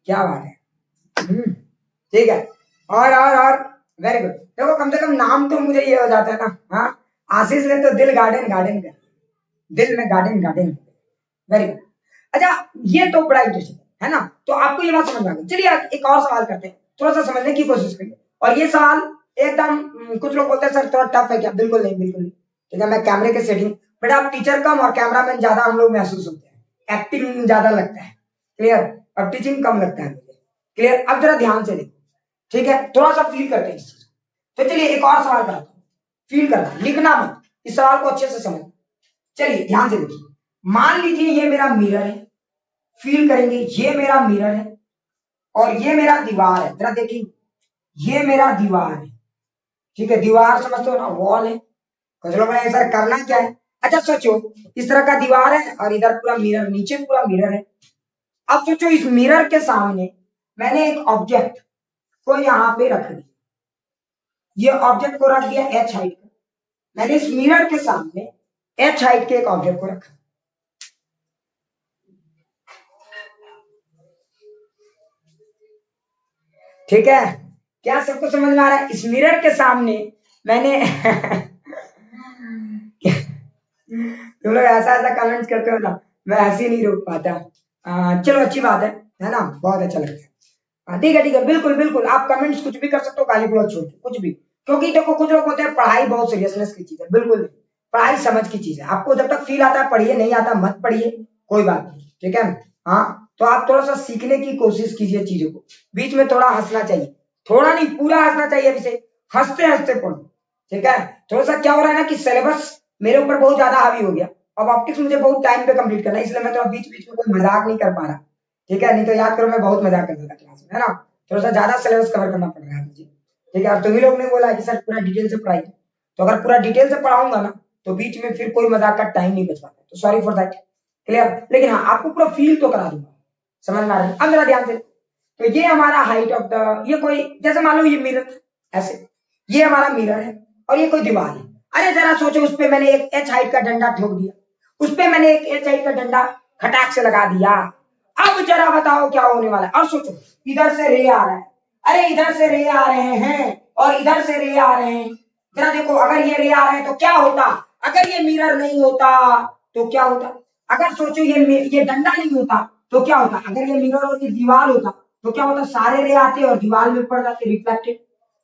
क्या बात है। ठीक है, और वेरी गुड। देखो कम से कम नाम तो मुझे ये हो जाता है ना। हाँ, आशीष ने तो दिल गार्डन गार्डन कर, दिल में गार्डन गार्डन। Very good. अच्छा ये तो बड़ा इंटरेस्टिंग है ना, तो आपको ये बात समझ में आ गई। चलिए एक और सवाल करते हैं, थोड़ा सा समझने की कोशिश करिए। और ये सवाल एकदम कुछ लोग बोलते हैं सर थोड़ा टफ है क्या, बिल्कुल नहीं, बिल्कुल नहीं। ठीक है, मैं कैमरे के सेटिंग बट आप टीचर कम और कैमरामैन ज्यादा हम लोग महसूस होते हैं, एक्टिंग ज्यादा लगता है, क्लियर, और टीचिंग कम लगता है मुझे, क्लियर। अब जरा ध्यान से देखो, ठीक है, थोड़ा सा फील करते हैं इस चीज। तो चलिए एक और सवाल कराता हूँ, फील करना, लिखना मत, इस सवाल को अच्छे से समझ। चलिए ध्यान से देखिए, मान लीजिए ये मेरा मिरर है, फील करेंगे ये मेरा मिरर है और ये मेरा दीवार है, जरा देखिए ये मेरा दीवार है, ठीक है, दीवार समझते हो ना, वॉल है। कुछ लोग ऐसा करना क्या है, अच्छा सोचो इस तरह का दीवार है और इधर पूरा मिरर, नीचे पूरा मिरर है। अब सोचो इस मिरर के सामने मैंने एक ऑब्जेक्ट को यहाँ पे रख दिया, ये ऑब्जेक्ट को रख दिया h हाइट का, मैंने इस मिरर के सामने h हाइट के एक ऑब्जेक्ट को रखा, ठीक है, क्या सबको समझ में आ रहा है? इस मिरर के सामने मैंने तुम लोग ऐसा ऐसा कमेंट्स करते हो ना, मैं हंसी नहीं रोक पाता। चलो अच्छी बात है ना, बहुत अच्छा लगता है। ठीक है ठीक है, बिल्कुल बिल्कुल, आप कमेंट्स कुछ भी कर सकते हो, गाली गलौज छोड़ कुछ भी, क्योंकि देखो कुछ लोग होते हैं पढ़ाई बहुत सीरियसनेस की चीज है, बिल्कुल नहीं, पढ़ाई समझ की चीज है, आपको जब तक फील आता है पढ़िए, नहीं आता मत पढ़िए, कोई बात नहीं, ठीक है। हाँ, तो आप थोड़ा सा सीखने की कोशिश कीजिए चीजों को, बीच में थोड़ा हंसना चाहिए, थोड़ा नहीं पूरा हंसना चाहिए, अभी से हंसते हंसते पढ़ो, ठीक है। थोड़ा सा क्या हो रहा है ना कि सिलेबस मेरे ऊपर बहुत ज्यादा हावी हो गया, अब ऑप्टिक्स मुझे बहुत टाइम पे कंप्लीट करना है, इसलिए मैं थोड़ा बीच बीच में कोई मजाक नहीं कर पा रहा, ठीक है, नहीं तो याद करो मैं बहुत मजाक करता था क्लास में, है ना, थोड़ा सा ज्यादा सिलेबस कवर करना पड़ रहा है मुझे, ठीक है। और तुम ही लोग ने बोला कि सर पूरा डिटेल से पढ़ाइए, तो अगर पूरा डिटेल से पढ़ाऊंगा ना तो बीच में फिर कोई मजाक का टाइम नहीं बच पाता, तो सॉरी फॉर दैट, क्लियर। लेकिन हाँ आपको पूरा फील तो करा दूंगा, समझ में आ रहा है? अब मेरा ध्यान से, तो ये हमारा हाइट ऑफ द, ये कोई जैसे मान लो ये मिरर ऐसे, ये हमारा मिरर है और ये कोई दीवार है। अरे जरा सोचो उस पे मैंने एक एच हाइट का डंडा ठोक दिया, उस पे मैंने एक एच हाइट का डंडा खटाक से लगा दिया, अब जरा बताओ क्या होने वाला है। और सोचो इधर से रे आ रहा है, अरे इधर से रे आ रहे हैं और इधर से रे आ रहे हैं, जरा देखो अगर ये रे आ रहे हैं तो क्या होता, अगर ये मिरर नहीं होता तो क्या होता, अगर सोचो ये डंडा नहीं होता तो क्या होता, अगर ये मिरर और ये दीवार होता तो क्या होता, सारे रे आते और दीवार में पड़ जाते रिफ्लेक्टेड,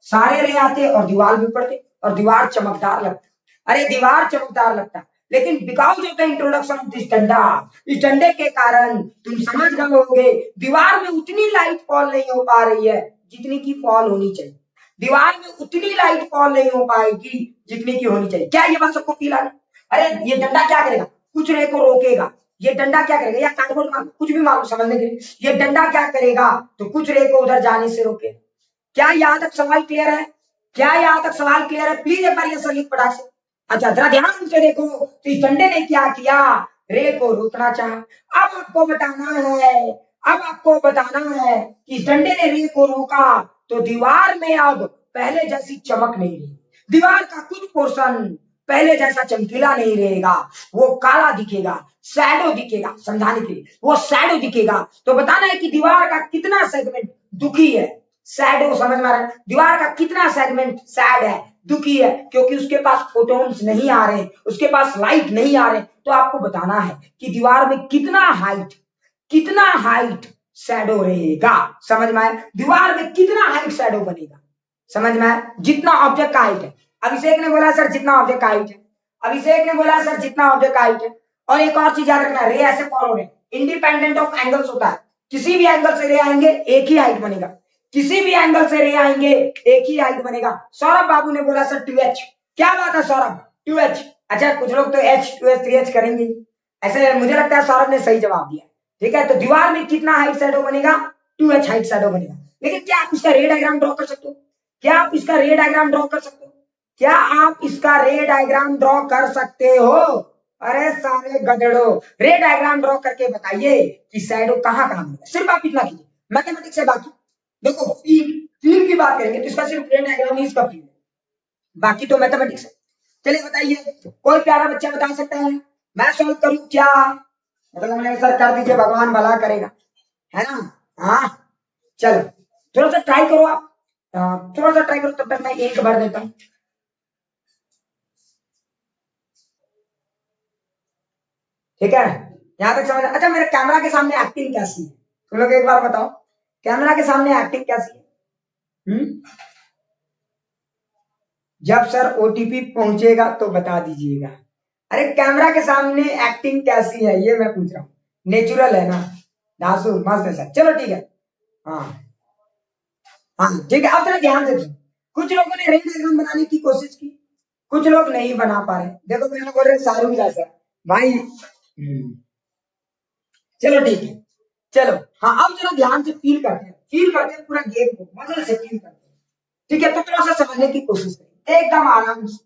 सारे रे आते और दीवार में पड़ते और दीवार चमकदार लगता, अरे दीवार चमकदार लगता। लेकिन because of the introduction of this डंडा, इस डंडे के कारण तुम समझ गए होगे दीवार में उतनी लाइट फॉल नहीं हो पा रही है जितनी की फॉल होनी चाहिए, दीवार में उतनी लाइट फॉल नहीं हो पाएगी जितनी की होनी चाहिए। क्या ये बात सबको फील आ रही? अरे ये डंडा क्या करेगा, कुछ रे को रोकेगा, ये डंडा क्या करेगा, या कार्डबोर्ड मारो कुछ भी मारो समझने के लिए, ये डंडा क्या करेगा तो कुछ रे को उधर जाने से रोके। क्या यहाँ तक सवाल क्लियर है? क्या यहाँ तक सवाल क्लियर है? प्लीज एक बार ये सलीक पटाख से, अच्छा जरा ध्यान से देखो, तो इस डंडे ने क्या किया, रे को रोकना चाहा। अब आपको बताना है, अब आपको बताना है कि इस डंडे ने रे को रोका तो दीवार में अब पहले जैसी चमक नहीं रही, दीवार का कुछ पोर्शन पहले जैसा चमकीला नहीं रहेगा, वो काला दिखेगा, शैडो दिखेगा, समझाने के लिए वो शैडो दिखेगा। तो बताना है कि दीवार का कितना सेगमेंट दुखी है, शैडो, समझ में आ रहा है, दीवार का कितना सेगमेंट सैड है, दुखी है, क्योंकि उसके पास फोटोन्स नहीं आ रहे, उसके पास लाइट नहीं आ रहे। तो आपको बताना है कि दीवार में कितना हाइट शैडो रहेगा, समझ में आया, दीवार में कितना हाइट शैडो बनेगा, समझ में आया, जितना ऑब्जेक्ट का हाइट है। अभिषेक ने बोला सर जितना ऑब्जेक्ट का हाइट है, अभिषेक ने बोला सर जितना ऑब्जेक्ट का हाइट है। और एक और चीज याद रखना, रे ऐसे फॉलो हो रहे, इंडिपेंडेंट ऑफ एंगल्स होता है, किसी भी एंगल से रे आएंगे एक ही हाइट बनेगा, किसी भी एंगल से रे आएंगे एक ही हाइट बनेगा। सौरभ बाबू ने बोला सर 2h, क्या बात है सौरभ 2h, अच्छा कुछ लोग तो h 2h 3h करेंगे, ऐसे मुझे लगता है सौरभ ने सही जवाब दिया, ठीक है। तो दीवार में कितना हाइट शैडो बनेगा, 2h हाइट शैडो बनेगा। लेकिन क्या आप इसका रे डायग्राम ड्रॉ कर सकते हो, क्या आप इसका रे डायग्राम ड्रॉ कर सकते हो, क्या आप इसका रे डायग्राम ड्रॉ कर सकते हो? अरे सारे गधड़ो, रे डायग्राम ड्रॉ करके बताइए कि शैडो कहाँ कहाँ बनेगा, सिर्फ आप इतना कीजिए, मैथमेटिक्स से बाकी देखो फील की बात करेंगे तो इसका सिर्फ रे डायग्राम ही इसका फील है, बाकी तो मैथमेटिक्स है। चलिए बताइए, कोई प्यारा बच्चा बता सकता है, मैं सॉल्व करूं क्या, मतलब मैंने सर कर दीजिए भगवान भला करेगा, है ना। हाँ चलो थोड़ा सा ट्राई करो आप, थोड़ा सा ट्राई करो, तब तक मैं एक भर देता हूँ, ठीक है। यहां तक समझ, अच्छा मेरे कैमरा के सामने एक्टिंग कैसी है, तुम लोग एक बार बताओ, कैमरा के सामने एक्टिंग कैसी है? जब सर ओटीपी पहुंचेगा तो बता दीजिएगा, अरे कैमरा के सामने एक्टिंग कैसी है ये मैं पूछ रहा हूँ, नेचुरल है ना? धांसू मस्त है सर, चलो ठीक है। हाँ हाँ ठीक है, अब जरा ध्यान से सुनो। कुछ लोगों ने रेन डायग्राम बनाने की कोशिश की, कुछ लोग नहीं बना पा रहे। देखो मैंने बोल रहे शाहरुख जैसा भाई। चलो ठीक है, चलो हाँ अब जरा ध्यान से फील करते हैं, फील करते हैं पूरा गेम को मजे से फील करते हैं। ठीक है, तो थोड़ा सा समझने की कोशिश करें एकदम आराम से।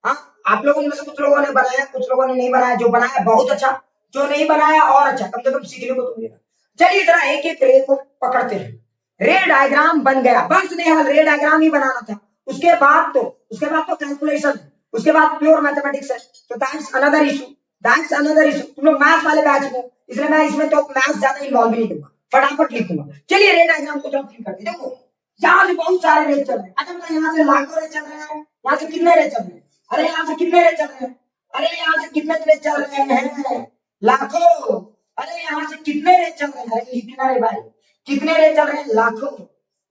हाँ, आप लोगों में से कुछ लोगों ने बनाया, कुछ लोगों ने नहीं बनाया। जो बनाया बहुत अच्छा, जो नहीं बनाया और अच्छा, कम से कम सीखने को तो मिलेगा। चलिए जरा एक एक रे को पकड़ते हैं। रे डायग्राम बन गया, बस नेहाल रे डायग्राम ही बनाना था। उसके बाद तो कैलकुलेशन, उसके बाद प्योर मैथमेटिक्स है। तो that's another issue, that's another issue. तुम लोग मैथ्स वाले बैच में हो, इसलिए मैं इसमें तो मैथ्स ज्यादा इन्वॉल्व नहीं करूंगा, फटाफट लिखूंगा। चलिए रे डायग्राम को थोड़ा फील करते हैं। देखो यहाँ से बहुत सारे रेट चल रहे हैं। अच्छा तो यहाँ से लाखों रेट चल रहे हैं, यहाँ से कितने रेट चल रहे हैं? अरे यहाँ से कितने रेट चल रहे हैं? अरे यहाँ से कितने रेट चल रहे हैं? लाखों। अरे यहाँ से कितने रेट चल रहे हैं? अरे लिखना रे भाई, कितने रेट चल रहे हैं? लाखों।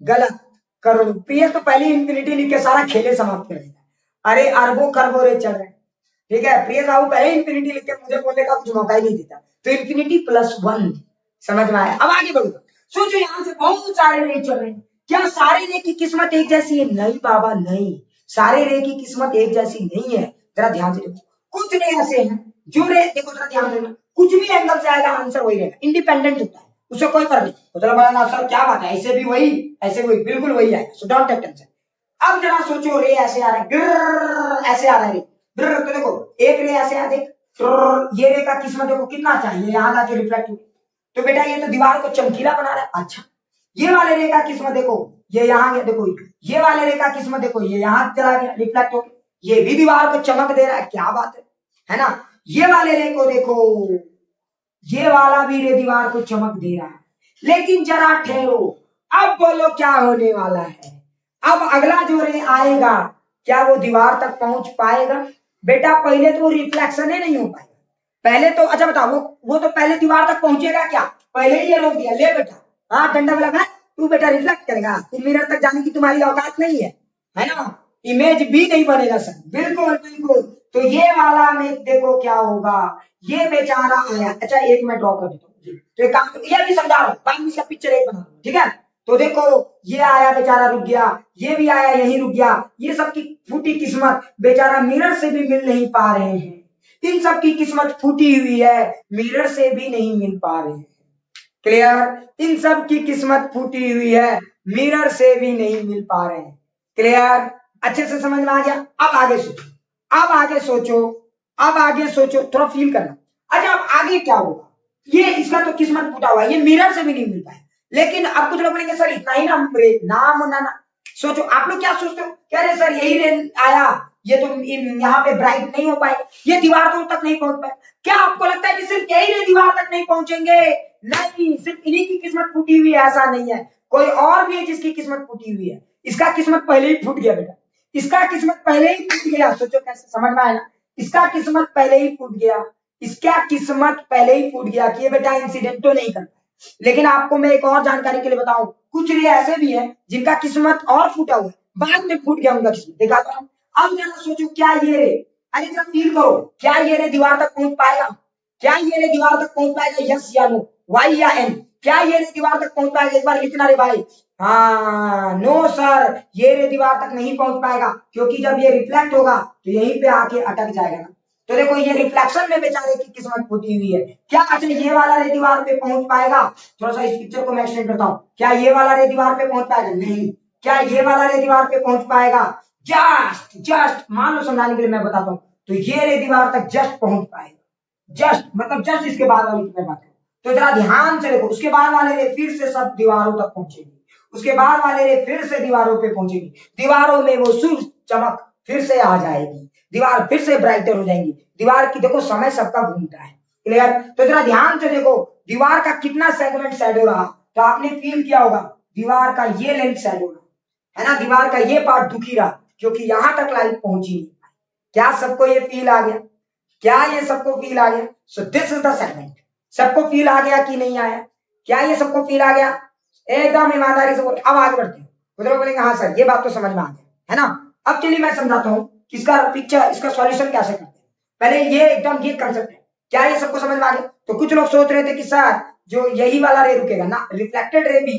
गलत। करोड़ों। प्रिय तो पहली इंफिनिटी लिख के सारा खेले समाप्त कर देता। अरे अरबों खरबों रेट चल रहे हैं। ठीक है, प्रिय साहू पहले इंफिनिटी लिख के मुझे बोलने का कुछ मौका ही नहीं देता। तो इंफिनिटी +1 समझ में आया? अब आगे बढ़ूंगा। सोचो यहाँ से बहुत सारे रेट चल रहे हैं। क्या सारे रे की किस्मत एक जैसी है? नहीं बाबा नहीं, सारे रे की किस्मत एक जैसी नहीं है। जरा ध्यान से देखो, कुछ रे ऐसे हैं जो रे, देखो जरा ध्यान देना, कुछ भी एंगल से आएगा आंसर वही रहेगा, इंडिपेंडेंट होता है, उससे कोई फर्क नहीं। तो चलो बड़ा सर क्या बात है, ऐसे भी वही ऐसे भी वही, बिल्कुल वही आएगा। So don't take tension. अब जरा सोचो रे ऐसे आ रहा है, गिर्र ऐसे आ रहा है रे, गिर्र। तो देखो एक रे ऐसे आ, देख ये रे का किस्मत देखो कितना चाहिए, यहाँ जाके रिफ्लेक्ट हो। तो बेटा ये तो दीवार को चमकीला बना रहा है। अच्छा ये वाले रे का किस्मत देखो, ये यहाँ गया, देखो ये वाले रे का किस्मत देखो, ये यहाँ चला गया रिफ्लेक्ट हो, ये भी दीवार को चमक दे रहा है। क्या बात है ना? ये वाले रे को देखो, ये वाला भी रे दीवार को चमक दे रहा है। लेकिन जरा ठहरो, अब बोलो क्या होने वाला है? अब अगला जो रे आएगा, क्या वो दीवार तक पहुंच पाएगा? बेटा पहले तो वो रिफ्लेक्शन ही नहीं हो पाएगा। पहले तो अच्छा बताओ, वो तो पहले दीवार तक पहुंचेगा क्या? पहले ही ये रोक दिया, ले बेटा हाँ डंडा लगा, तू बेटा रिफ्लेक्ट करेगा, तू मिरर तक जाने की तुम्हारी औकात नहीं है ना? इमेज भी नहीं बनेगा सर, बिल्कुल बिल्कुल। तो ये वाला में देखो क्या होगा, ये बेचारा आया। अच्छा एक मैं ड्रॉ कर देता हूँ, तो एक काम ये भी समझा रहा हूँ, बाद में इसका पिक्चर एक बना, ठीक है? तो देखो ये आया बेचारा रुक गया, ये भी आया यही रुक गया। ये सबकी फूटी किस्मत, बेचारा मिरर से भी मिल नहीं पा रहे हैं। इन सब की किस्मत फूटी हुई है, मिरर से भी नहीं मिल पा रहे हैं। क्लियर? इन सब की किस्मत फूटी हुई है, मिरर से भी नहीं मिल पा रहे हैं। क्लियर? अच्छे से समझ में आ गया? अब आगे सोचो, अब आगे सोचो, अब आगे सोचो, थोड़ा फील करना। अच्छा अब आगे क्या होगा? ये इसका तो किस्मत फूटा हुआ है, ये मिरर से भी नहीं मिल पाया। लेकिन अब कुछ लोग बोलेंगे सर इतना ही ना सोचो, आप लोग क्या सोचते हो? कह रहे सर यही रेन आया, ये तो यहाँ पे ब्राइट नहीं हो पाए, ये दीवार तो तक नहीं पहुंच पाए। क्या आपको लगता है कि सिर्फ यही रे दीवार तक नहीं पहुंचेंगे? नहीं, सिर्फ इन्हीं की किस्मत फूटी हुई है ऐसा नहीं है, कोई और भी है जिसकी किस्मत फूटी हुई है। इसका किस्मत पहले ही फूट गया बेटा, इसका किस्मत पहले ही फूट गया। सोचो कैसे, समझ में आया ना? इसका किस्मत पहले ही फूट गया, इसका किस्मत पहले ही फूट गया कि ये बेटा इंसिडेंट तो नहीं करता। लेकिन आपको मैं एक और जानकारी के लिए बताऊं, कुछ रे ऐसे भी है जिनका किस्मत और फूटा हुआ है, बाद में फूट गया उनका किस्मत, देखा था। अब जरा सोचो क्या ये रे, अरे जरा फील करो, क्या ये रे दीवार तक पहुंच पाएगा? क्या ये रे दीवार तक पहुंच पाएगा? यस या नो, वाई या एन? क्या ये रे दीवार तक पहुंच पाएगा? एक बार लिखना रे भाई। हाँ नो सर, ये रे दीवार तक नहीं पहुंच पाएगा, क्योंकि जब ये रिफ्लेक्ट होगा तो यहीं पे आके अटक जाएगा ना। तो देखो ये रिफ्लेक्शन में बेचारे की किस्मत फूटी हुई है। क्या अच्छा ये वाला रे दीवार पे पहुंच पाएगा? थोड़ा सा इस पिक्चर को मैं एक्सटेंड करता हूँ। क्या ये वाला रे दीवार पे पहुंच पाएगा? नहीं। क्या ये वाला रे दीवार पे पहुंच पाएगा? जस्ट मान लो समझाने के लिए मैं बताता हूँ, तो ये रे दीवार तक जस्ट पहुंच पाएगा, जस्ट मतलब जस्ट इसके बाद वाली की मैं बात करूं। तो जरा ध्यान से देखो, उसके बाद वाले रे फिर से सब दीवारों तक पहुंचेगी, उसके बाद वाले रे फिर से दीवारों पे पहुंचेगी, दीवारों में वो सूरज चमक फिर से आ जाएगी, दीवार फिर से ब्राइटर हो जाएंगी। दीवार की देखो समय सबका घूमता है। क्लियर? तो जरा ध्यान से देखो, दीवार का कितना सेगमेंट शैडो रहा, तो आपने फील किया होगा दीवार का ये लेंथ शैडो रहा है ना, दीवार का ये पार्ट दुखी रहा क्योंकि यहां तक लाइट पहुंची नहीं। क्या सबको ये फील आ गया? क्या ये सबको फील आ गया? सो दिस इज द सेगमेंट। सबको फील आ गया कि नहीं आया? क्या ये सबको फील आ गया? एकदम ईमानदारी से बोल। अब आगे बढ़ते हैं। कुछ लोग बोलेंगे हाँ सर ये बात तो समझ में आ गया है ना। अब चलिए मैं समझाता हूँ कि इसका पिक्चर, इसका सॉल्यूशन कैसे करते हैं। पहले ये एकदम ये कंसेप्ट है। क्या ये सबको समझ में आ गया? तो कुछ लोग सोच रहे थे कि सर जो यही वाला रे रुकेगा ना, रिफ्लेक्टेड रे भी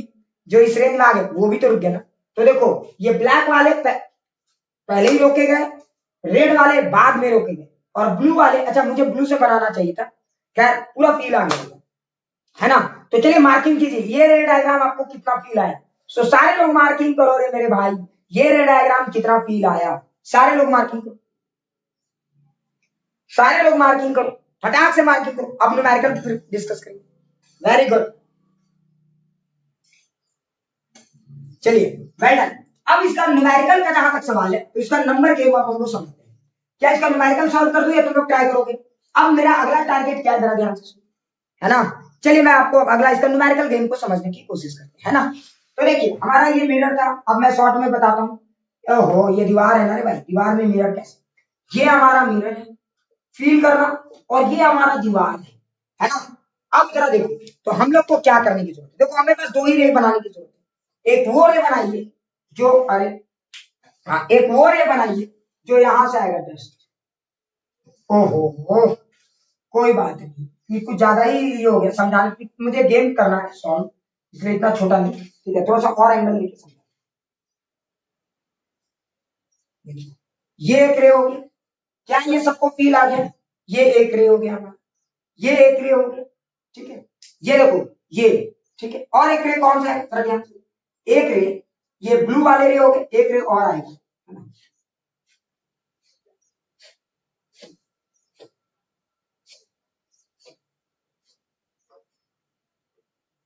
जो इस रेंज में आ गए वो भी तो रुक गया ना। तो देखो ये ब्लैक वाले पहले ही रोके गए, रेड वाले बाद में रोके गए, और ब्लू वाले, अच्छा मुझे ब्लू से बनाना चाहिए था, खैर पूरा फील आ गया है ना। तो चलिए मार्किंग कीजिए, ये रे डायग्राम आपको कितना फील आया। सो सारे लोग मार्किंग करो रे मेरे भाई, ये रे डायग्राम कितना फील आया, सारे लोग मार्किंग करो, सारे लोग मार्किंग करो, फटाक से मार्किंग करो। अब न्यूमेरिकल डिस्कस करेंगे। वेरी गुड, चलिए वेल डन। अब इसका न्यूमेरिकल का जहां तक सवाल है तो इसका नंबर गेम आप हम लोग समझते हैं। क्या इसका न्यूमेरिकल सॉल्व कर दूं या तुम लोग ट्राई करोगे? अब मेरा अगला टारगेट क्या है जरा ध्यान से, है ना। चलिए मैं आपको अगला इसका न्यूमेरिकल गेम को समझने की कोशिश करते हैं, है ना। तो देखिए हमारा ये मिरर था, अब मैं शॉर्ट में बताता हूँ। ओहो ये दीवार है ना रे भाई, दीवार में मिरर कैसे, ये हमारा मिरर है, फील करना, और ये हमारा दीवार है ना। अब जरा देखो, तो हम लोग को क्या करने की जरूरत है, देखो हमें बस दो ही रे बनाने की जरूरत है। एक वो रे बनाइए जो, अरे हाँ, एक वो रे बनाइए जो यहां से आएगा जस्ट, ओहो कोई बात नहीं, ये कुछ ज्यादा ही ये हो गया समझाने की, मुझे गेम करना है सॉल्व, इसलिए इतना छोटा नहीं, ठीक है, थोड़ा सा और एंगल लेके समझा। ये एक रे हो गया, क्या ये सबको फील आ गया? ये एक रे हो गया हमारा, ये एक रे हो गया, ठीक है। ये देखो ये, ठीक है, और एक रे कौन सा है जरा ध्यान से, एक रे, ये ब्लू वाले रे हो गए, एक रे और आएगा, है ना।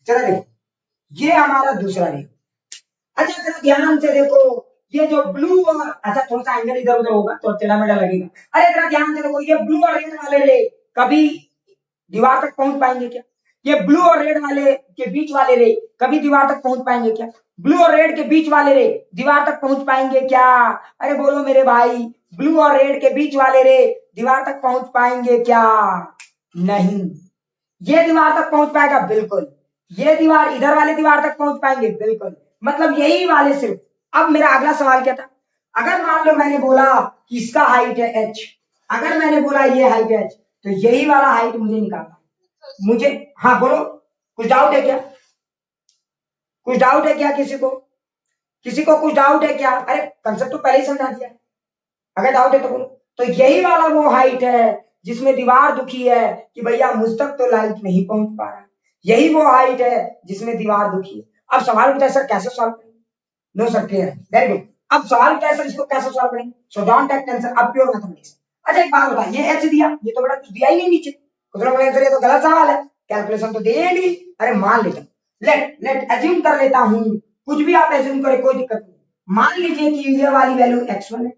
चलो देखो ये हमारा दूसरा रे, अच्छा जरा ध्यान से देखो, ये जो ब्लू और, अच्छा थोड़ा सा एंगल इधर उधर होगा तो टेढ़ा मेढ़ा लगेगा। अरे जरा ध्यान से देखो, ये ब्लू और रेड वाले रे कभी दीवार तक पहुंच पाएंगे क्या? ये ब्लू और रेड वाले के बीच वाले रे कभी दीवार तक पहुंच पाएंगे क्या? ब्लू और रेड के बीच वाले रे दीवार तक पहुंच पाएंगे क्या? अरे बोलो मेरे भाई, ब्लू और रेड के बीच वाले रे दीवार तक पहुंच पाएंगे क्या? नहीं। ये दीवार तक पहुंच पाएगा बिल्कुल, ये दीवार इधर वाले दीवार तक पहुंच पाएंगे बिल्कुल, मतलब यही वाले सिर्फ। अब मेरा अगला सवाल क्या था, अगर मान लो मैंने बोला कि इसका हाइट है h, अगर मैंने बोला ये हाइट है h, तो यही वाला हाइट मुझे निकालना है। मुझे, हाँ बोलो, कुछ डाउट है क्या? कुछ डाउट है क्या किसी को? किसी को कुछ डाउट है क्या? अरे कंसेप्ट तो पहले ही समझा दिया, अगर डाउट है तो बोलो। तो यही वाला वो हाइट है जिसमें दीवार दुखी है कि भैया मुझ तक तो लाइट नहीं पहुंच पा रहा, यही वो हाइट है जिसमें दीवार दुखी है। अब सवाल उठा है सर कैसे सॉल्व करेंगे? No sir clear, very good. अब सवाल क्या है सर, इसको कैसे सॉल्व करेंगे? सो डोंट टेक टेंशन, अब प्योर मैथमेटिक्स। अच्छा एक बात बता, ये एच दिया, ये तो बड़ा कुछ दिया ही नहीं नीचे, कुछ लोग बोले सर ये तो गलत सवाल है, कैलकुलेशन तो दे ही नहीं। अरे मान लेता हूं, लेट लेट एज्यूम कर लेता हूं, कुछ भी आप एज्यूम करें कोई दिक्कत नहीं। मान लीजिए कि ये वाली वैल्यू x1 है,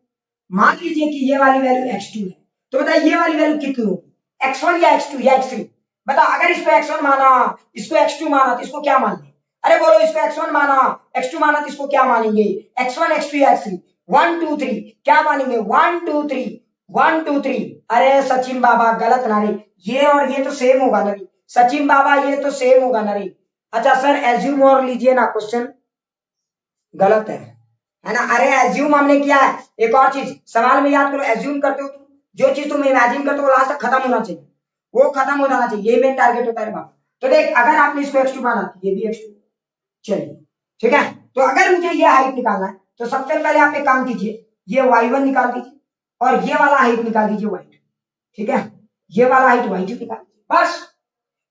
मान लीजिए कि ये वाली वैल्यू x2 है, तो बताइए ये वाली वैल्यू कितनी होगी, x1 या x2 या x3? बता, अगर इसको x1 माना, इसको x2 माना, तो इसको क्या मान लें? अरे बोलो, इसको x1 माना, x2 माना, तो इसको क्या मानेंगे? x1 x2 या x3? 1 2 3 क्या मानेंगे? 1 2 3 1 2 3। अरे सचिन बाबा गलत ना रे, ये और ये तो सेम होगा ना रे, सचिन बाबा ये तो सेम होगा ना रे। अच्छा सर एज्यूम और लीजिए ना, क्वेश्चन गलत है ना। अरे एज्यूम हमने किया है, एक और चीज सवाल में याद करो, एज्यूम करते हो तुम, जो चीज तुम इमेजिन करते हो लास्ट तक खत्म होना चाहिए, वो खत्म हो जाना चाहिए, ये मेन टारगेट होता है बाबा। तो देख अगर आपने इसको x2 माना, ये भी x2, चलिए ठीक है। तो अगर मुझे ये हाइट निकालना है तो सबसे पहले आप एक काम कीजिए, ये y1 निकाल दीजिए और ये वाला हाइट निकाल दीजिए y2, ठीक है, ये वाला हाइट y2 निकाल दीजिए बस।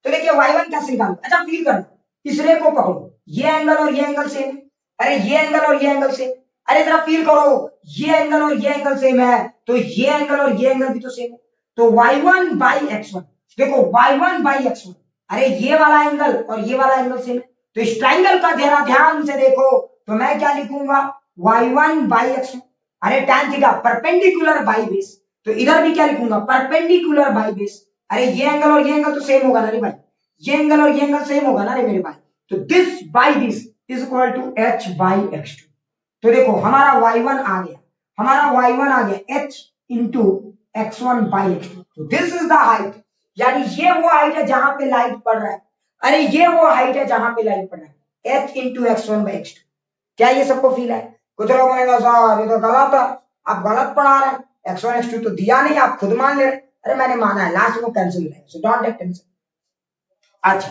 तो देखिए y1 कैसे निकालू, अच्छा फील करो, इस रे को पकड़ो, ये एंगल और ये एंगल सेम है, अरे ये एंगल और ये एंगल सेम, अरे जरा फील करो, ये एंगल और ये एंगल सेम है, तो ये एंगल और ये एंगल भी तो सेम है, तो y1 बाई x1, देखो y1 बाई x1, अरे ये वाला एंगल और ये वाला एंगल सेम है, तो इस ट्राइंगल का जरा ध्यान से देखो, तो मैं क्या लिखूंगा, y1 बाई x1, अरे tan theta perpendicular by base, तो इधर भी क्या लिखूंगा, परपेंडिकुलर बाई बेस, अरे ये एंगल और ये एंगल तो सेम होगा ना रे भाई, ये एंगल और ये एंगल सेम होगा ना रे मेरे भाई, तो this by this is equal to h by x2। तो देखो हमारा y1 आ गया, हमारा y1 आ गया h into x1 by x2, तो दिस इज द हाइट, यानी ये वो हाइट है जहां पे लाइट पड़ रहा है, अरे ये वो हाइट है जहां पे लाइट पड़ रहा है, h into x1 by x2। क्या ये सबको फील है? कुछ लोग बोलेगा सर ये तो गलत है, आप गलत पढ़ा रहे हैं, x1 x2 तो दिया नहीं, आप खुद मान ले रहे, अरे मैंने माना है, लास्ट में कैंसिल हो जाएगा, सो डोंट टेक टेंशन। अच्छा,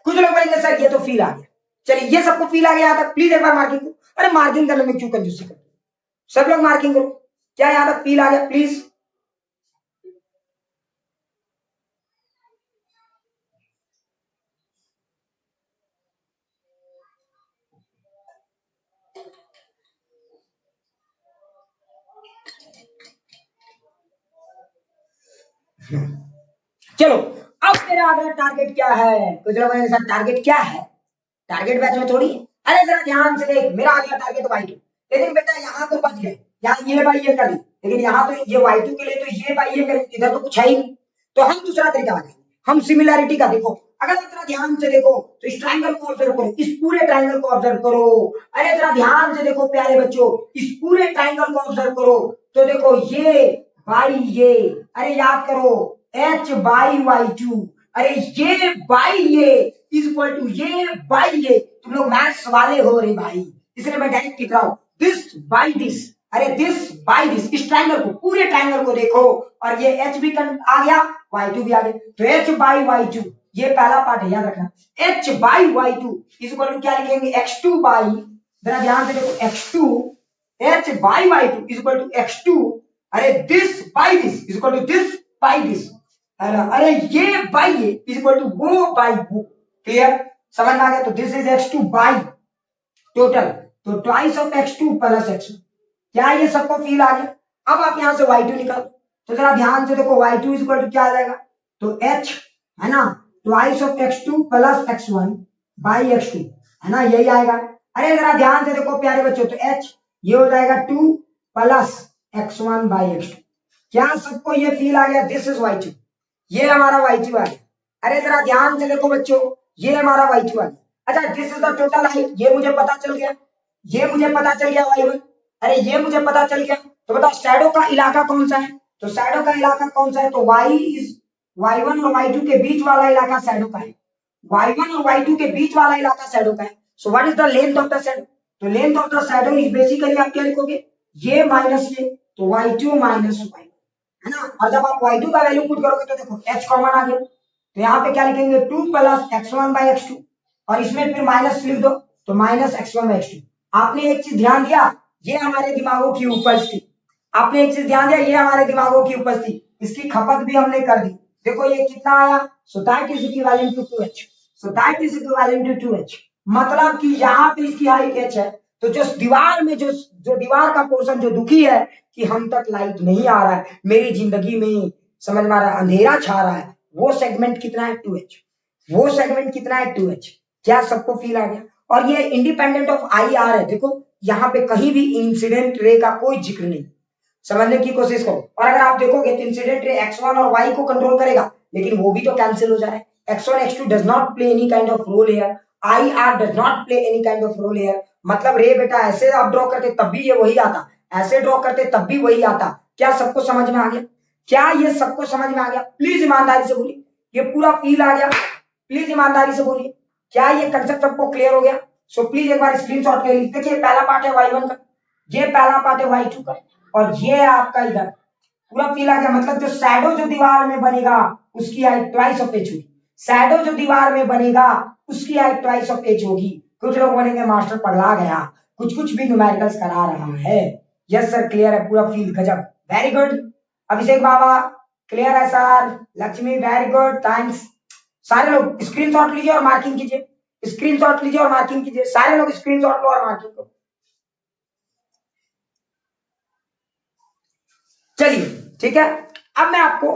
कुछ लोग बोलेंगे सर ये तो फील आ गया। चलिए, ये सबको फील आ गया यहाँ तक, प्लीज एक बार मार्किंग करो। अरे मार्किंग करने में क्यों कंजूसी करते हो? सब लोग मार्किंग करो। क्या यहाँ तक फील आ गया प्लीज? चलो, अब मेरा अगला टारगेट क्या है? कुछ लोग बोलेंगे सर टारगेट क्या है? टारगेट बैच में थोड़ी है। अरे जरा ध्यान से देख, मेरा अगला टारगेट Y2, लेकिन बेटा यहाँ तो बच गए, यहाँ ये बाई ये कर दी, लेकिन यहाँ तो ये Y2 के लिए तो ये बाई ये कर, इधर तो कुछ है ही नहीं। तो हम दूसरा तरीका लगाएंगे, हम सिमिलैरिटी का देखो। अगर जरा ध्यान से देखो तो इस ट्रायंगल को ऑब्जर्व करो, इस पूरे ट्रायंगल को ऑब्जर्व करो। अरे जरा ध्यान से देखो प्यारे बच्चों, इस पूरे ट्रायंगल को ऑब्जर्व करो। तो देखो ये बाई ये, अरे याद करो H बाई Y2, अरे ये बाई ये इज इक्वल टू ये बाई ये। तुम लोग मैथ्स वाले हो रे भाई, इसलिए मैं डायरेक्ट लिख रहा हूं, दिस बाई दिस, अरे दिस बाई दिस। इस ट्रायंगल को, पूरे ट्रायंगल को देखो, और ये H भी आ गया, Y2 भी आ गया, तो H बाई Y2, ये पहला पार्ट है, याद रखना। H by Y2 is equal to क्या लिखेंगे, X2 बाई, जरा ध्यान से देखो, X2, H by Y2 is equal to X2, अरे this by this is equal to this by this, अरे ये बाई ये इज इक्वल टू वो बाई वो। क्लियर, समझ में आ गया? तो this is X2 by total, तो twice of X2 plus X1। क्या ये सबको फील आ गया? अब आप यहां से Y2 निकालो, तो जरा ध्यान से देखो, Y2 इज इक्वल टू क्या आ जाएगा, तो H है ना, twice of X2 plus X1 by X2, है ना, यही आएगा। अरे जरा ध्यान से देखो प्यारे बच्चों, तो H ये हो जाएगा 2 प्लस X1 बाई X2। क्या सबको ये फील आ गया? दिस इज Y2, ये हमारा Y2 आ गया। अरे जरा ध्यान से देखो बच्चों, ये हमारा Y2 आ गया। अच्छा, this is the total height, ये मुझे पता चल गया, ये मुझे पता चल गया Y1, अरे ये मुझे पता चल गया। तो बताओ शैडो का इलाका कौन सा है? तो शैडो का इलाका कौन सा है? तो Y1 और Y2 के बीच वाला इलाका शैडो का है, Y1 और Y2 के बीच वाला इलाका शैडो का है। So what is the length of the shadow? तो length of the shadow is basically आप क्या लिखोगे, ये माइनस ये, तो Y2 माइनस Y, है ना। और जब आप Y2 का वैल्यू पुट करोगे तो देखो H कॉमन आ गया, तो यहाँ पे क्या लिखेंगे, 2 प्लस X1 बाई X2, और इसमें फिर माइनस लिख दो, तो माइनस X1 बाई X2। आपने एक चीज ध्यान दिया, ये हमारे दिमागों की उपज थी। आपने एक चीज ध्यान दिया, ये हमारे दिमागों की उपज थी, इसकी खपत भी हमने कर दी। देखो ये कितना आया, so that is equivalent to 2H, so that is equivalent to 2H। मतलब कि यहाँ पे इसकी हाइट H है, तो जो दीवार में जो दीवार का पोर्शन जो दुखी है कि हम तक लाइट नहीं आ रहा है, मेरी जिंदगी में समझ में आ रहा है अंधेरा छा रहा है, वो सेगमेंट कितना है, 2H। वो सेगमेंट कितना है, 2H। क्या सबको फील आ गया? और ये इंडिपेंडेंट ऑफ IR है। देखो यहाँ पे कहीं भी इंसिडेंट रे का कोई जिक्र नहीं, समझने की कोशिश करो। और अगर आप देखोगे तो इंसिडेंट रे X1 और Y को कंट्रोल करेगा, लेकिन वो भी तो कैंसिल हो जा रहा है। X1 X2 does not play any kind of role here, IR does not play any kind of role here. मतलब रे बेटा ऐसे आप ड्रॉ करते तब भी ये वही आता, ऐसे ड्रॉ करते तब भी वही आता। क्या सबको समझ में आ गया? क्या ये सबको समझ में आ गया? प्लीज ईमानदारी से बोलिए, ये पूरा फील आ गया? प्लीज ईमानदारी से बोलिए, क्या ये कंसेप्ट सबको क्लियर हो गया? सो प्लीज एक बार स्क्रीनशॉट ले लीजिए। देखिए पहला पार्ट है Y1 का, ये पहला पार्ट है Y2 का, और ये आपका इधर पूरा फील आ गया। मतलब जो शैडो जो दीवार में बनेगा उसकी हाइट ट्वाइस ऑफ H होगी, शैडो जो दीवार में बनेगा उसकी हाइट ट्वाइस ऑफ H होगी। कुछ लोग बोलेंगे मास्टर पगला गया, कुछ कुछ भी न्यूमेरिकल्स करा रहा है। यस सर, क्लियर है, पूरा फील, गजब, वेरी गुड। अभिषेक बाबा क्लियर है sir, Lakshmi very good, thanks. सारे लोग स्क्रीनशॉट लीजिए और मार्किंग कीजिए, स्क्रीनशॉट लीजिए और मार्किंग कीजिए, सारे लोग स्क्रीनशॉट लो और मार्किंग करो। चलिए ठीक है, अब मैं आपको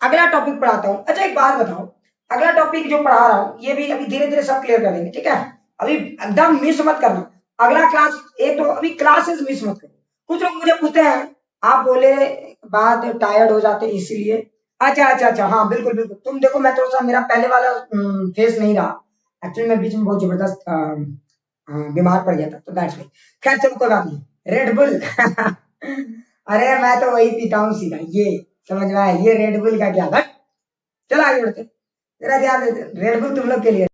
अगला टॉपिक पढ़ाता हूं। अच्छा एक बात बताओ, अगला टॉपिक जो पढ़ा रहा हूं ये भी अभी धीरे धीरे सब क्लियर कर लेंगे, ठीक है। अभी एकदम मिस मत करना, अगला क्लास एक तो अभी क्लासेस मिस मत करो। कुछ लोग मुझे पूछते हैं, आप बोले बाद टायर्ड हो जाते इसीलिए। अच्छा अच्छा अच्छा, हाँ बिल्कुल बिल्कुल। तुम देखो मैं थोड़ा सा, मेरा पहले वाला फेस नहीं रहा, एक्चुअली मैं बीच में बहुत जबरदस्त बीमार पड़ गया था, तो दैट्स वाई। खैर चलो कोई बात नहीं, रेडबुल अरे मैं तो वही पीता हूँ सीधा, ये समझ में आया, ये रेडबुल का क्या था। चलो आगे बढ़ते, जरा ध्यान देते, रेडबुल तुम लोग के लिए